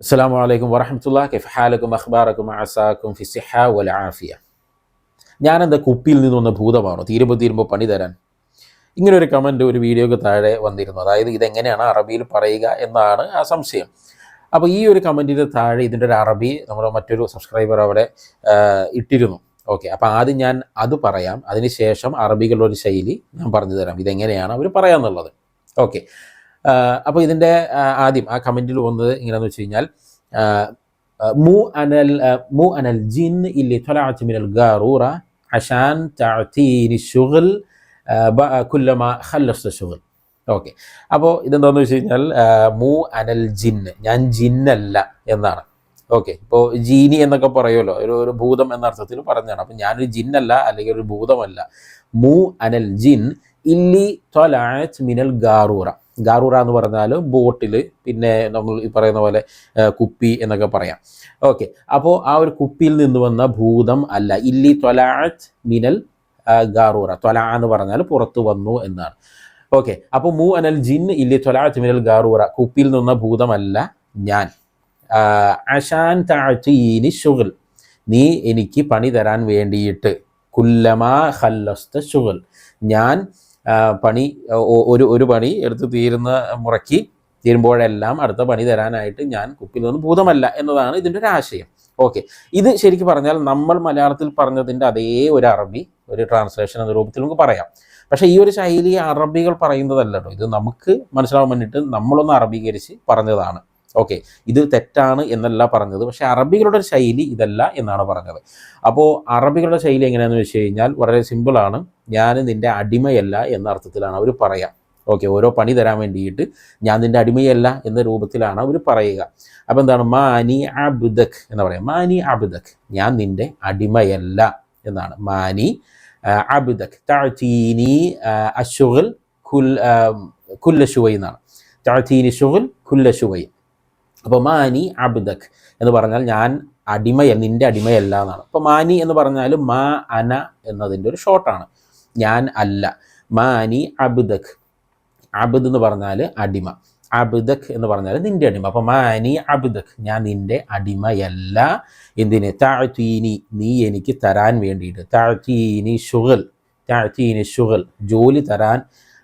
السلام عليكم ورحمة الله. كيف حالكم أخباركم عساكم في الصحة والعافية. ഞാനെന്താ കുപ്പിയിൽ നിന്നൊന്ന് ഭൂതമാണോ തീരുമ്പോൾ പണി തരാൻ? ഇങ്ങനൊരു കമൻറ്റ് ഒരു വീഡിയോക്ക് താഴെ വന്നിരുന്നു. അതായത് ഇതെങ്ങനെയാണ് അറബിയിൽ പറയുക എന്നാണ് ആ സംശയം. അപ്പോൾ ഈ ഒരു കമൻറ്റിന് താഴെ ഇതിൻ്റെ ഒരു അറബി നമ്മുടെ മറ്റൊരു സബ്സ്ക്രൈബർ അവിടെ ഇട്ടിരുന്നു. ഓക്കെ, അപ്പോൾ ആദ്യം ഞാൻ അത് പറയാം, അതിനുശേഷം അറബികളുടെ ഒരു ശൈലി ഞാൻ പറഞ്ഞു തരാം ഇതെങ്ങനെയാണ് അവർ പറയാമെന്നുള്ളത്. ഓക്കെ, അപ്പോൾ ഇതിൻ്റെ ആദ്യം ആ കമൻറ്റിൽ വന്നത് എങ്ങനെയാണെന്ന് വെച്ച് കഴിഞ്ഞാൽ مو أنا الجن اللي طلعت من القارورة عشان تعطيني الشغل كلما خلصت الشغل. ഓക്കെ, അപ്പോൾ ഇതെന്താണെന്ന് വെച്ച് കഴിഞ്ഞാൽ മൂ അനൽ ജിന്ന്, ഞാൻ ജിന്നല്ല എന്നാണ്. ഓക്കെ, ഇപ്പോൾ ജീനി എന്നൊക്കെ പറയുമല്ലോ, ഒരു ഭൂതം എന്ന അർത്ഥത്തിൽ പറഞ്ഞാണ്. അപ്പം ഞാനൊരു ജിന്നല്ല, അല്ലെങ്കിൽ ഒരു ഭൂതമല്ല. മൂ അനൽ ജിൻ ഇല്ലി ത്വലഅത് മിനൽ ഗാറൂറ. ഗാറൂറ എന്ന് പറഞ്ഞാൽ ബോട്ടിൽ, പിന്നെ നമ്മൾ ഈ പറയുന്ന പോലെ കുപ്പി എന്നൊക്കെ പറയാം. ഓക്കെ, അപ്പോൾ ആ ഒരു കുപ്പിയിൽ നിന്ന് വന്ന ഭൂതം അല്ല. ഇല്ലി ത്വലഅത് മിനൽ ഗാറൂറ. ത്വല എന്ന് പറഞ്ഞാൽ പുറത്തു വന്നു എന്നാണ്. ഓക്കെ, അപ്പോൾ മൂ അനൽ ജിൻ ഇല്ലി ത്വലഅത് മിനൽ ഗാറൂറ, കുപ്പിയിൽ നിന്ന ഭൂതമല്ല ഞാൻ. അശാൻ തഅതീനി ശുഗ്ൽ, നീ എനിക്ക് പണി തരാൻ വേണ്ടിയിട്ട്. കുല്ലമാ ഖല്ലസ്ത ശുഗ്ൽ, ഞാൻ പണി ഒരു പണി എടുത്ത് തീരുമ്പോഴെല്ലാം അടുത്ത പണി തരാനായിട്ട് ഞാൻ കുപ്പിയിൽ നിന്ന് ഭൂതമല്ല എന്നതാണ് ഇതിൻ്റെ ഒരു ആശയം. ഓക്കെ, ഇത് ശരിക്കും പറഞ്ഞാൽ നമ്മൾ മലയാളത്തിൽ പറഞ്ഞതിൻ്റെ അതേ ഒരു അറബി, ഒരു ട്രാൻസ്ലേഷൻ എന്ന രൂപത്തിൽ നമുക്ക് പറയാം. പക്ഷേ ഈ ഒരു ശൈലി അറബികൾ പറയുന്നതല്ലോ, ഇത് നമുക്ക് മനസ്സിലാവാൻ വേണ്ടിയിട്ട് നമ്മളൊന്ന് അറബീകരിച്ച് പറഞ്ഞതാണ്. ഓക്കെ, ഇത് തെറ്റാണ് എന്നല്ല പറഞ്ഞത്, പക്ഷേ അറബികളുടെ ഒരു ശൈലി ഇതല്ല എന്നാണ് പറഞ്ഞത്. അപ്പോൾ അറബികളുടെ ശൈലി എങ്ങനെയാണെന്ന് വെച്ച് കഴിഞ്ഞാൽ വളരെ സിമ്പിളാണ്. ഞാൻ നിൻ്റെ അടിമയല്ല എന്ന അർത്ഥത്തിലാണ് അവർ പറയുക. ഓക്കെ, ഓരോ പണി തരാൻ വേണ്ടിയിട്ട് ഞാൻ നിൻ്റെ അടിമയല്ല എന്ന രൂപത്തിലാണ് അവർ പറയുക. അപ്പോൾ എന്താണ് മാനി അബ്ദക് എന്ന് പറയാം. മാനി അബ്ദക്, ഞാൻ നിൻ്റെ അടിമയല്ല എന്നാണ്. മാനി അബ്ദക് തഅതീനി അശ്ശുഗ്ൽ കുല്ല ശുവൈ എന്നാണ്. തഅതീനി ശുഗ്ൽ കുല്ല ശുവൈ. അപ്പോൾ മാനി അബ്ദക് എന്ന് പറഞ്ഞാൽ ഞാൻ നിൻ്റെ അടിമയല്ല എന്നാണ്. അപ്പോൾ മാനി എന്ന് പറഞ്ഞാൽ മാ അന എന്നതിൻ്റെ ഒരു ഷോർട്ടാണ്, ഞാൻ അല്ല. മാനി അബ്ദക്, അബ്ദ് എന്ന് പറഞ്ഞാൽ അടിമ, അബ്ദക് എന്ന് പറഞ്ഞാൽ നിൻ്റെ അടിമ. അപ്പോൾ മാനി അബ്ദക്, ഞാൻ നിൻ്റെ അടിമയല്ല. എന്തിന്? തഅതീനി, നീ എനിക്ക് തരാൻ വേണ്ടിയിട്ട്. തഅതീനി ശുഗ്ൽ, തഅതീനി ശുഗ്ൽ, ജോലി തരാൻ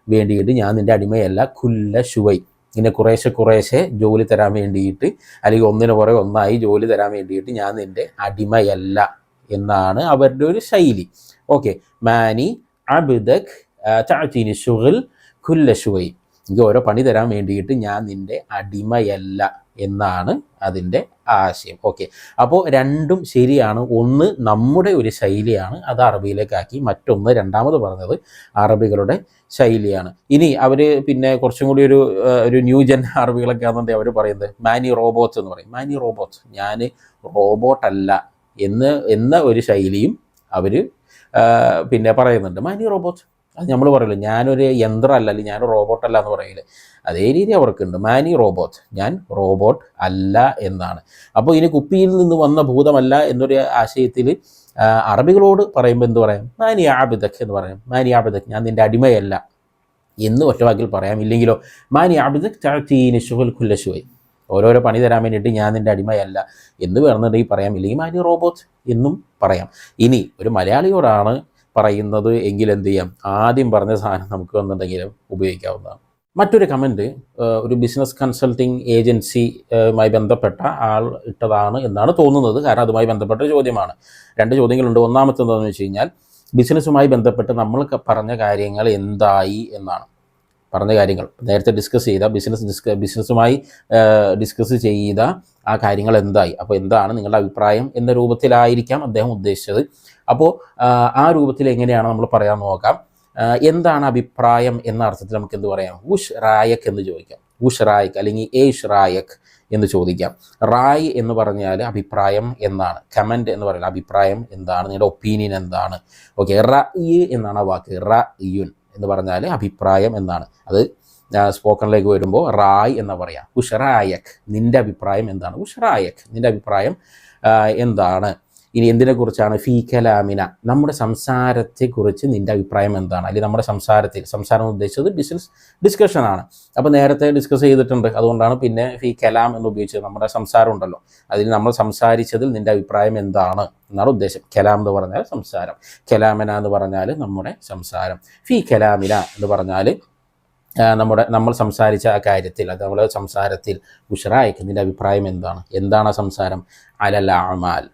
വേണ്ടിയിട്ട് ഞാൻ നിൻ്റെ അടിമയല്ല. കുല്ല ശുവൈ, ഇങ്ങനെ കുറേശ്ശെ ജോലി തരാൻ വേണ്ടിയിട്ട്, അല്ലെങ്കിൽ ഒന്നിനു പുറകെ ഒന്നായി ജോലി തരാൻ വേണ്ടിയിട്ട് ഞാൻ നിൻ്റെ അടിമയല്ല എന്നാണ് അവരുടെ ഒരു ശൈലി. ഓക്കെ, മാനി അബ്ദക് തഅതീനി ശുഗ്ൽ കുല്ല ശുവൈ, എനിക്ക് ഓരോ പണി തരാൻ വേണ്ടിയിട്ട് ഞാൻ നിൻ്റെ അടിമയല്ല എന്നാണ് അതിൻ്റെ ആശയം. ഓക്കെ, അപ്പോൾ രണ്ടും ശരിയാണ്. ഒന്ന് നമ്മുടെ ഒരു ശൈലിയാണ്, അത് അറബിയിലേക്കാക്കി. മറ്റൊന്ന് രണ്ടാമത് പറഞ്ഞത് അറബികളുടെ ശൈലിയാണ്. ഇനി അവർ പിന്നെ കുറച്ചും കൂടി ഒരു ന്യൂ ജെൻ അറബികളൊക്കെ ആണെന്നുണ്ടെങ്കിൽ അവർ പറയുന്നത് മാനി റോബോട്ട്സ് എന്ന് പറയും. മാനി റോബോട്ട്സ്, ഞാൻ റോബോട്ടല്ല എന്ന ഒരു ശൈലിയും അവർ പിന്നെ പറയുന്നുണ്ട്. മാനി റോബോട്ട്സ്, അത് നമ്മൾ പറയില്ല ഞാനൊരു യന്ത്രമല്ല, അല്ലെങ്കിൽ ഞാനൊരു റോബോട്ടല്ല എന്ന് പറയില്ല. അതേ രീതി അവർക്കുണ്ട്. മാനി റോബോട്ട്, ഞാൻ റോബോട്ട് അല്ല എന്നാണ്. അപ്പോൾ ഇനി കുപ്പിയിൽ നിന്ന് വന്ന ഭൂതമല്ല എന്നൊരു ആശയത്തിൽ അറബികളോട് പറയുമ്പോൾ എന്ത് പറയാം? മാനി ആബിദക് എന്ന് പറയാം. മാനി ആബിദക്, ഞാൻ നിൻ്റെ അടിമയല്ല എന്ന് ഒറ്റവാക്കിൽ പറയാം. ഇല്ലെങ്കിലോ മാനി ആബിദക് തഅതീനി ശുഗ്ൽ കുല്ല ശുവൈ, ഓരോരോ പണി തരാൻ വേണ്ടിയിട്ട് ഞാൻ നിൻ്റെ അടിമയല്ല എന്ന് വേണമെന്നുണ്ടെങ്കിൽ പറയാം. ഇല്ലെങ്കിൽ മാനി റോബോട്ട് എന്നും പറയാം. ഇനി ഒരു മലയാളിയോടാണ് പറയുന്നത് എങ്കിൽ എന്ത് ചെയ്യാം? ആദ്യം പറഞ്ഞ സാധനം നമുക്ക് വന്നിട്ടുണ്ടെങ്കിലും ഉപയോഗിക്കാവുന്നതാണ്. മറ്റൊരു കമൻറ്റ് ഒരു ബിസിനസ് കൺസൾട്ടിങ് ഏജൻസിയുമായി ബന്ധപ്പെട്ട ആൾ ഇട്ടതാണ് എന്നാണ് തോന്നുന്നത്. കാരണം അതുമായി ബന്ധപ്പെട്ട ചോദ്യമാണ്. രണ്ട് ചോദ്യങ്ങളുണ്ട്. ഒന്നാമത്തെ എന്താണെന്ന് വെച്ച് കഴിഞ്ഞാൽ ബിസിനസ്സുമായി ബന്ധപ്പെട്ട് നമ്മൾ പറഞ്ഞ കാര്യങ്ങൾ എന്തായി എന്നാണ്. പറഞ്ഞ കാര്യങ്ങൾ നേരത്തെ ഡിസ്കസ് ചെയ്ത ബിസിനസ്സുമായി ഡിസ്കസ് ചെയ്ത ആ കാര്യങ്ങൾ എന്തായി, അപ്പോൾ എന്താണ് നിങ്ങളുടെ അഭിപ്രായം എന്ന രൂപത്തിലായിരിക്കാം അദ്ദേഹം ഉദ്ദേശിച്ചത്. അപ്പോൾ ആ രൂപത്തിൽ എങ്ങനെയാണ് നമ്മൾ പറയാൻ നോക്കാം. എന്താണ് അഭിപ്രായം എന്ന അർത്ഥത്തിൽ നമുക്ക് എന്ത് പറയാം? ഉഷ് റായക് എന്ന് ചോദിക്കാം. ഉഷ് റായക് അല്ലെങ്കിൽ ഏഷ് റായക് എന്ന് ചോദിക്കാം. റായ് എന്ന് പറഞ്ഞാൽ അഭിപ്രായം എന്നാണ്. കമൻറ്റ് എന്ന് പറയുന്നത് അഭിപ്രായം എന്താണ്, നിങ്ങളുടെ ഒപ്പീനിയൻ എന്താണ്. ഓക്കെ, റഅയ് എന്നാണ് ആ വാക്ക്. റഅയുൻ എന്ന് പറഞ്ഞാൽ അഭിപ്രായം എന്നാണ്. അത് സ്പോക്കണിലേക്ക് വരുമ്പോൾ റായ് എന്ന് പറയാം. ഉഷ് റായക്, നിൻ്റെ അഭിപ്രായം എന്താണ്? ഉഷ് റായക്, നിൻ്റെ അഭിപ്രായം എന്താണ് ഇനി എന്തിനെക്കുറിച്ചാണ്? ഫീ കലാമിന, നമ്മുടെ സംസാരത്തെക്കുറിച്ച് നിൻ്റെ അഭിപ്രായം എന്താണ്? അല്ലെങ്കിൽ നമ്മുടെ സംസാരം ഉദ്ദേശിച്ചത് ബിസിനസ് ഡിസ്കഷനാണ്. അപ്പോൾ നേരത്തെ ഡിസ്കസ് ചെയ്തിട്ടുണ്ട്, അതുകൊണ്ടാണ് പിന്നെ ഫീ കലാം എന്ന് ഉപയോഗിച്ചത്. നമ്മുടെ സംസാരം ഉണ്ടല്ലോ, അതിൽ നമ്മൾ സംസാരിച്ചതിൽ നിൻ്റെ അഭിപ്രായം എന്താണ് എന്നാണ് ഉദ്ദേശം. കലാം എന്ന് പറഞ്ഞാൽ സംസാരം, കലാമിന എന്ന് പറഞ്ഞാൽ നമ്മുടെ സംസാരം, ഫീ കലാമിന എന്ന് പറഞ്ഞാൽ നമ്മൾ സംസാരിച്ച ആ കാര്യത്തിൽ, അത് നമ്മുടെ സംസാരത്തിൽ നിൻ്റെ അഭിപ്രായം എന്താണ് ആ സംസാരം? അലൽ അഅമാൽ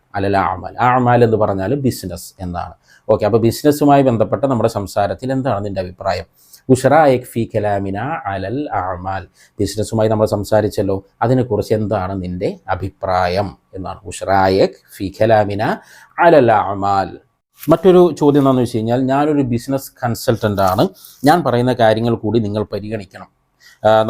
അഅമാൽ എന്ന് പറഞ്ഞാൽ ബിസിനസ് എന്നാണ്. ഓക്കെ, അപ്പോൾ ബിസിനസ്സുമായി ബന്ധപ്പെട്ട നമ്മുടെ സംസാരത്തിൽ എന്താണ് നിൻ്റെ അഭിപ്രായം? ബുഷറായക് ഫീ കലാമിന അലൽ അഅമാൽ, ബിസിനസ്സുമായി നമ്മൾ സംസാരിച്ചല്ലോ, അതിനെക്കുറിച്ച് എന്താണ് നിൻ്റെ അഭിപ്രായം എന്നാണ്. ബുഷറായക് ഫീ കലാമിന അലൽ അഅമാൽ. മറ്റൊരു ചോദ്യം എന്താണെന്ന് വെച്ച് കഴിഞ്ഞാൽ, ഞാനൊരു ബിസിനസ് കൺസൾട്ടൻ്റ് ആണ്, ഞാൻ പറയുന്ന കാര്യങ്ങൾ കൂടി നിങ്ങൾ പരിഗണിക്കണം,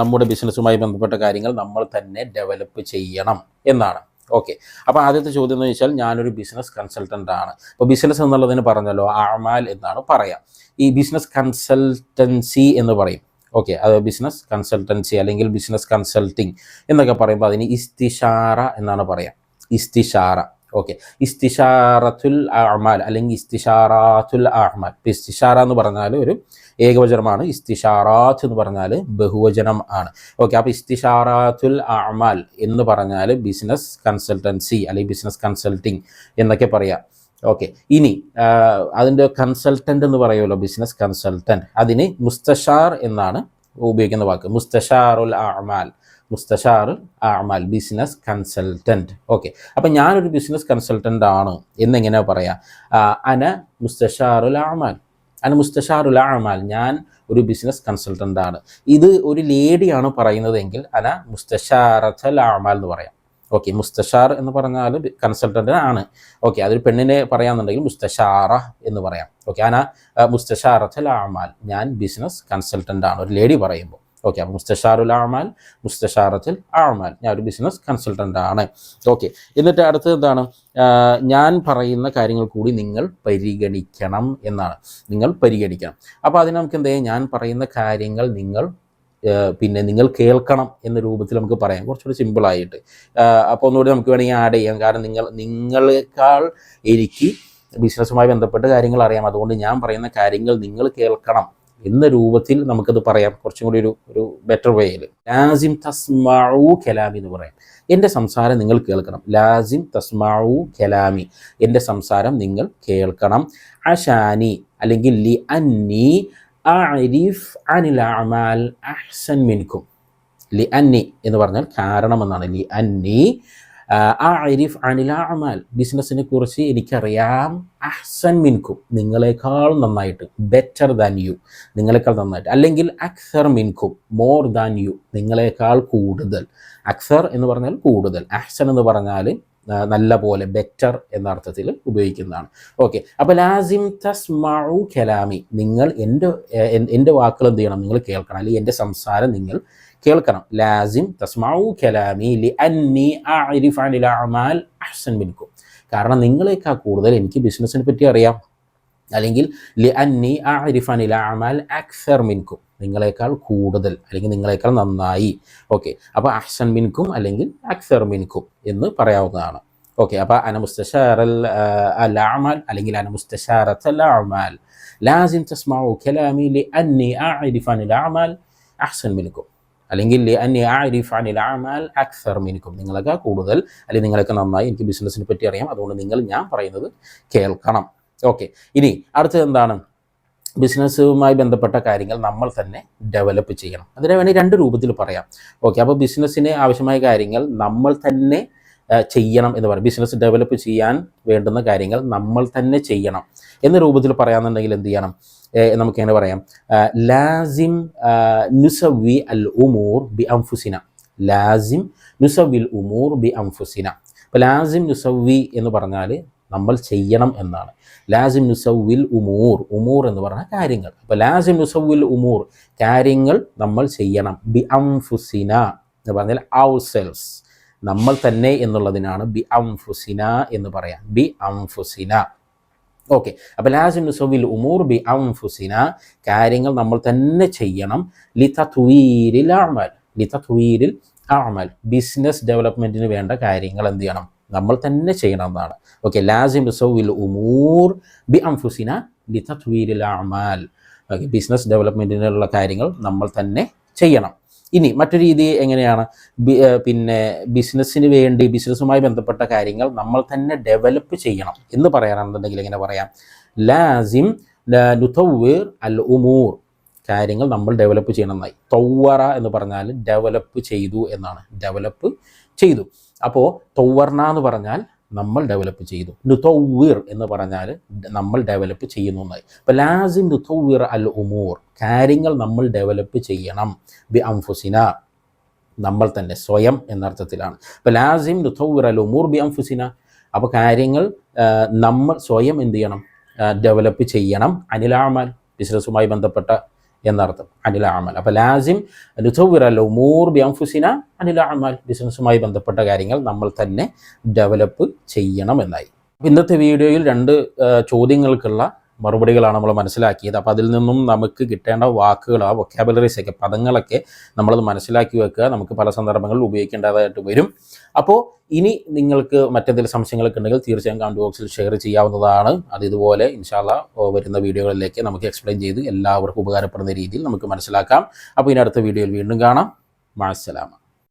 നമ്മുടെ ബിസിനസ്സുമായി ബന്ധപ്പെട്ട കാര്യങ്ങൾ നമ്മൾ തന്നെ ഡെവലപ്പ് ചെയ്യണം എന്നാണ്. ഓക്കെ, അപ്പോൾ ആദ്യത്തെ ചോദ്യം എന്ന് വെച്ചാൽ, ഞാനൊരു ബിസിനസ് കൺസൾട്ടൻ്റ് ആണ്. അപ്പോൾ ബിസിനസ് എന്നുള്ളതിന് പറഞ്ഞല്ലോ അഅമാൽ എന്നാണ് പറയാം. ഈ ബിസിനസ് കൺസൾട്ടൻസി എന്ന് പറയും. ഓക്കെ, അത് ബിസിനസ് കൺസൾട്ടൻസി അല്ലെങ്കിൽ ബിസിനസ് കൺസൾട്ടിങ് എന്നൊക്കെ പറയുമ്പോൾ അതിന് ഇസ്തിഷാറ എന്നാണ് പറയാം. ഇസ്തിഷാറ. ഓക്കെ, ഇസ്തിഷാറത്തുൽ അഅമാൽ അല്ലെങ്കിൽ ഇസ്തിഷാറാത്തുൽ അഅമാൽ. ഇപ്പോൾ ഇസ്തിഷാറ എന്ന് പറഞ്ഞാൽ ഒരു ഏകവചനമാണ്, ഇസ്തിഷാറാത്ത് എന്ന് പറഞ്ഞാൽ ബഹുവചനം ആണ്. ഓക്കെ, അപ്പോൾ ഇസ്തിഷാറാത്തുൽ അഅമാൽ എന്ന് പറഞ്ഞാൽ ബിസിനസ് കൺസൾട്ടൻസി അല്ലെങ്കിൽ ബിസിനസ് കൺസൾട്ടിങ് എന്നൊക്കെ പറയാം. ഓക്കെ, ഇനി അതിൻ്റെ കൺസൾട്ടൻ്റ് എന്ന് പറയുമല്ലോ, ബിസിനസ് കൺസൾട്ടൻറ്റ്, അതിന് മുസ്തഷാർ എന്നാണ് ഉപയോഗിക്കുന്ന വാക്ക്. മുസ്തഷാറുൽ അഅമാൽ ബിസിനസ് കൺസൾട്ടൻറ്റ്. ഓക്കെ, അപ്പം ഞാനൊരു ബിസിനസ് കൺസൾട്ടൻ്റ് ആണ് എന്നെങ്ങനെയാണ് പറയാം? അന മുസ്തഷാറുൽ അഅമാൽ, ഞാൻ ഒരു ബിസിനസ് കൺസൾട്ടൻ്റ് ആണ്. ഇത് ഒരു ലേഡിയാണ് പറയുന്നതെങ്കിൽ അന മുസ്തഷാറത്തുൽ അഅമാൽ എന്ന് പറയാം. ഓക്കെ, മുസ്തഷാർ എന്ന് പറഞ്ഞാൽ കൺസൾട്ടൻ്റ് ആണ്. ഓക്കെ, അതൊരു പെണ്ണിനെ പറയാമെന്നുണ്ടെങ്കിൽ മുസ്തഷാറ എന്ന് പറയാം. ഓക്കെ, അന മുസ്തഷാറത്തുൽ അഅമാൽ, ഞാൻ ബിസിനസ് കൺസൾട്ടൻ്റ് ആണ്, ഒരു ലേഡി പറയുമ്പോൾ. ഓക്കെ, അപ്പോൾ മുസ്തഷാറുൽ അഅമാൽ, മുസ്തഷാറത്തുൽ അഅമാൽ, ഞാൻ ഒരു ബിസിനസ് കൺസൾട്ടൻ്റ് ആണ്. ഓക്കെ, എന്നിട്ട് അടുത്തത് എന്താണ്? ഞാൻ പറയുന്ന കാര്യങ്ങൾ കൂടി നിങ്ങൾ പരിഗണിക്കണം എന്നാണ്. നിങ്ങൾ പരിഗണിക്കണം. അപ്പോൾ അതിന് നമുക്ക് എന്ത് ചെയ്യാം? ഞാൻ പറയുന്ന കാര്യങ്ങൾ നിങ്ങൾ കേൾക്കണം എന്ന രൂപത്തിൽ നമുക്ക് പറയാം, കുറച്ചുകൂടി സിമ്പിളായിട്ട്. അപ്പോൾ ഒന്നുകൂടി നമുക്ക് വേണമെങ്കിൽ ആഡ് ചെയ്യാം. കാരണം നിങ്ങളെക്കാൾ എനിക്ക് ബിസിനസ്സുമായി ബന്ധപ്പെട്ട് കാര്യങ്ങൾ അറിയാം, അതുകൊണ്ട് ഞാൻ പറയുന്ന കാര്യങ്ങൾ നിങ്ങൾ കേൾക്കണം എന്ന രൂപത്തിൽ നമുക്കത് പറയാം, കുറച്ചും കൂടി ഒരു ബെറ്റർ വേയിൽ. ലാസിം തസ്മഉ കലാമി എന്ന് പറയാം. എൻ്റെ സംസാരം നിങ്ങൾ കേൾക്കണം. ലാസിം തസ്മഉ കലാമി, എൻ്റെ സംസാരം നിങ്ങൾ കേൾക്കണം. അഷാനി അല്ലെങ്കിൽ ലി അന്നി അഅരിഫ് അനിൽ അഅമാൽ അഹ്സൻ മിൻകും. ലി അന്നി എന്ന് പറഞ്ഞാൽ കാരണം എന്നാണ്. ലി അന്നി അഅരിഫ് അനിൽ അഅമാൽ, ബിസിനസ്സിനെ കുറിച്ച് എനിക്കറിയാം. അഹ്സൻ മിൻകും, നിങ്ങളെക്കാൾ നന്നായിട്ട്. ബെറ്റർ ദാൻ യു, നിങ്ങളെക്കാൾ നന്നായിട്ട്. അല്ലെങ്കിൽ അക്സർ മിൻകും, മോർ ദാൻ യു, നിങ്ങളെക്കാൾ കൂടുതൽ. അക്സർ എന്ന് പറഞ്ഞാൽ കൂടുതൽ, അഹ്സൻ എന്ന് പറഞ്ഞാൽ നല്ല പോലെ, ബെറ്റർ എന്ന അർത്ഥത്തിൽ ഉപയോഗിക്കുന്നതാണ്. ഓക്കെ, അപ്പോൾ ലാസിം തസ്മഉ കലാമി, നിങ്ങൾ എൻ്റെ വാക്കുകൾ എന്ത് ചെയ്യണം? നിങ്ങൾ കേൾക്കണം, അല്ലെങ്കിൽ എൻ്റെ സംസാരം നിങ്ങൾ കേൾക്കണം. ലാസിം തസ്മഉ കലാമി ലി അന്നി അഅരിഫ് അനിൽ അഅമാൽ അഹ്സൻ മിൻകും, കാരണം നിങ്ങളെക്കാൾ കൂടുതൽ എനിക്ക് ബിസിനസ്സിനെ പറ്റി അറിയാം. അല്ലെങ്കിൽ ലി അന്നി അഅരിഫ് അനിൽ അഅമാൽ അക്സർ മിൻകും, നിങ്ങളെക്കാൾ കൂടുതൽ അല്ലെങ്കിൽ നിങ്ങളെക്കാൾ നന്നായി. ഓക്കെ, അപ്പോൾ അഹ്സൻ മിൻകും അല്ലെങ്കിൽ അക്സർ മിൻകും എന്ന് പറയാവുന്നതാണ്. ഓക്കെ, അപ്പോൾ അന മുസ്തശാറൽ അഅമാൽ അല്ലെങ്കിൽ അന മുസ്തശാറത്തുൽ അഅമാൽ. ലാസിം തസ്മഉ കലാമി ലി അന്നി അഅരിഫ് അനിൽ അഅമാൽ അഹ്സൻ മിൻകും, അല്ലെങ്കിൽ ലി അന്നി അഅരിഫ് അനിൽ അഅമാൽ അക്സർ മിൻകും, നിങ്ങളെക്കാൾ കൂടുതൽ അല്ലെങ്കിൽ നിങ്ങളെക്കാൾ നന്നായി എനിക്ക് ബിസിനസ്സിനെ പറ്റി അറിയാം, അതുകൊണ്ട് ഞാൻ പറയുന്നത് കേൾക്കണം. ഓക്കെ, ഇനി അടുത്തത് എന്താണ്? ബിസിനസ്സുമായി ബന്ധപ്പെട്ട കാര്യങ്ങൾ നമ്മൾ തന്നെ ഡെവലപ്പ് ചെയ്യണം. അതിനെ വേണമെങ്കിൽ രണ്ട് രൂപത്തിൽ പറയാം. ഓക്കെ, അപ്പോൾ ബിസിനസ്സിന് ആവശ്യമായ കാര്യങ്ങൾ നമ്മൾ തന്നെ ചെയ്യണം എന്ന് പറയും. ബിസിനസ് ഡെവലപ്പ് ചെയ്യാൻ വേണ്ടുന്ന കാര്യങ്ങൾ നമ്മൾ തന്നെ ചെയ്യണം എന്ന രൂപത്തിൽ പറയാമെന്നുണ്ടെങ്കിൽ എന്ത് ചെയ്യണം? നമുക്കെങ്ങനെ പറയാം? ലാസിം നുസവി അൽ ഉമൂർ ബി അംഫുസിന. ലാസിം നുസവിൽ ഉമൂർ ബി അംഫുസിന. അപ്പോൾ ലാസിം നുസവി എന്ന് പറഞ്ഞാൽ നമ്മൾ ചെയ്യണം എന്നാണ്. ലാസിം നുസവിൽ ഉമൂർ എന്ന് പറഞ്ഞാൽ കാര്യങ്ങൾ. അപ്പോൾ ലാസിം നുസവിൽ ഉമൂർ, കാര്യങ്ങൾ നമ്മൾ ചെയ്യണം. ബി അംഫുസിന എന്ന് പറഞ്ഞാൽ അവർ സെൽസ്, നമ്മൾ തന്നെ എന്നുള്ളതിനാണ് ബി അംഫുസിന എന്ന് പറയാം. ബി അംഫുസിന. ഓക്കെ, അപ്പോൾ ലാസിം നുസവിൽ ഉമൂർ ബി അംഫുസിന, കാര്യങ്ങൾ നമ്മൾ തന്നെ ചെയ്യണം. ലിതത്വീരിൽ അഅമാൽ, ബിസിനസ് ഡെവലപ്മെൻറ്റിന് വേണ്ട കാര്യങ്ങൾ എന്ത് ചെയ്യണം? നമ്മൾ തന്നെ ചെയ്യണമെന്നാണ്. ഓക്കെ, ലാസിം നുസവ്വിൽ ഉമൂർ ബി അൻഫുസിന ലിതത്വീരിൽ അഅമാൽ. ഓക്കെ, ബിസിനസ് ഡെവലപ്മെൻറ്റിനുള്ള കാര്യങ്ങൾ നമ്മൾ തന്നെ ചെയ്യണം. ഇനി മറ്റൊരു രീതി എങ്ങനെയാണ്? പിന്നെ ബിസിനസ്സിന് വേണ്ടി ബിസിനസ്സുമായി ബന്ധപ്പെട്ട കാര്യങ്ങൾ നമ്മൾ തന്നെ ഡെവലപ്പ് ചെയ്യണം എന്ന് പറയാനാണെന്നുണ്ടെങ്കിൽ എങ്ങനെ പറയാം? ലാസിം നുതവ്വിർ അൽ ഉമൂർ, കാര്യങ്ങൾ നമ്മൾ ഡെവലപ്പ് ചെയ്യണമെന്നായി. തൗവറ എന്ന് പറഞ്ഞാൽ ഡെവലപ്പ് ചെയ്തു എന്നാണ്, ഡെവലപ്പ് ചെയ്തു. അപ്പോൾ തൗവർന എന്ന് പറഞ്ഞാൽ നമ്മൾ ഡെവലപ്പ് ചെയ്തു, നുതവ്വിർ എന്ന് പറഞ്ഞാൽ നമ്മൾ ഡെവലപ്പ് ചെയ്യുന്നു എന്നായി. അപ്പോൾ ലാസിം നുതവ്വിർ അൽ ഉമൂർ, കാര്യങ്ങൾ നമ്മൾ ഡെവലപ്പ് ചെയ്യണം, ബി അൻഫുസിന, നമ്മൾ തന്നെ, സ്വയം എന്നർത്ഥത്തിലാണ്. അപ്പോൾ ലാസിം നുതവ്വിർ അൽ ഉമൂർ ബി അൻഫുസിന, അപ്പോൾ കാര്യങ്ങൾ നമ്മൾ സ്വയം എന്ത് ചെയ്യണം? ഡെവലപ്പ് ചെയ്യണം. അനിൽ അഅമാൽ, ബിസിനസ്സുമായി ബന്ധപ്പെട്ട എന്നർത്ഥം, അനിൽ അഅമാൽ. അപ്പോൾ ലാസിം നുതവ്വിർ അൽ ഉമൂർ ബി അൻഫുസിന അനിൽ അഅമാൽ, ബിസിനസ്സുമായി ബന്ധപ്പെട്ട കാര്യങ്ങൾ നമ്മൾ തന്നെ ഡെവലപ്പ് ചെയ്യണം എന്നായി. ഇന്നത്തെ വീഡിയോയിൽ 2 ചോദ്യങ്ങൾക്കുള്ള മറുപടികളാണ് നമ്മൾ മനസ്സിലാക്കിയത്. അപ്പോൾ അതിൽ നിന്നും നമുക്ക് കിട്ടേണ്ട വാക്കുകൾ, ആ വൊക്കാബുലറീസൊക്കെ, പദങ്ങളൊക്കെ നമ്മളത് മനസ്സിലാക്കി വെക്കുക. നമുക്ക് പല സന്ദർഭങ്ങളിൽ ഉപയോഗിക്കേണ്ടതായിട്ട് വരും. അപ്പോൾ ഇനി നിങ്ങൾക്ക് മറ്റെന്തെങ്കിലും സംശയങ്ങളൊക്കെ ഉണ്ടെങ്കിൽ തീർച്ചയായും കമൻറ്റ് ബോക്സിൽ ഷെയർ ചെയ്യാവുന്നതാണ്. അത് ഇതുപോലെ ഇൻഷാ അല്ലാഹ് വരുന്ന വീഡിയോകളിലേക്ക് നമുക്ക് എക്സ്പ്ലെയിൻ ചെയ്ത് എല്ലാവർക്കും ഉപകാരപ്പെടുന്ന രീതിയിൽ നമുക്ക് മനസ്സിലാക്കാം. അപ്പോൾ ഇനി അടുത്ത വീഡിയോയിൽ വീണ്ടും കാണാം. മഅസ്സലാമ.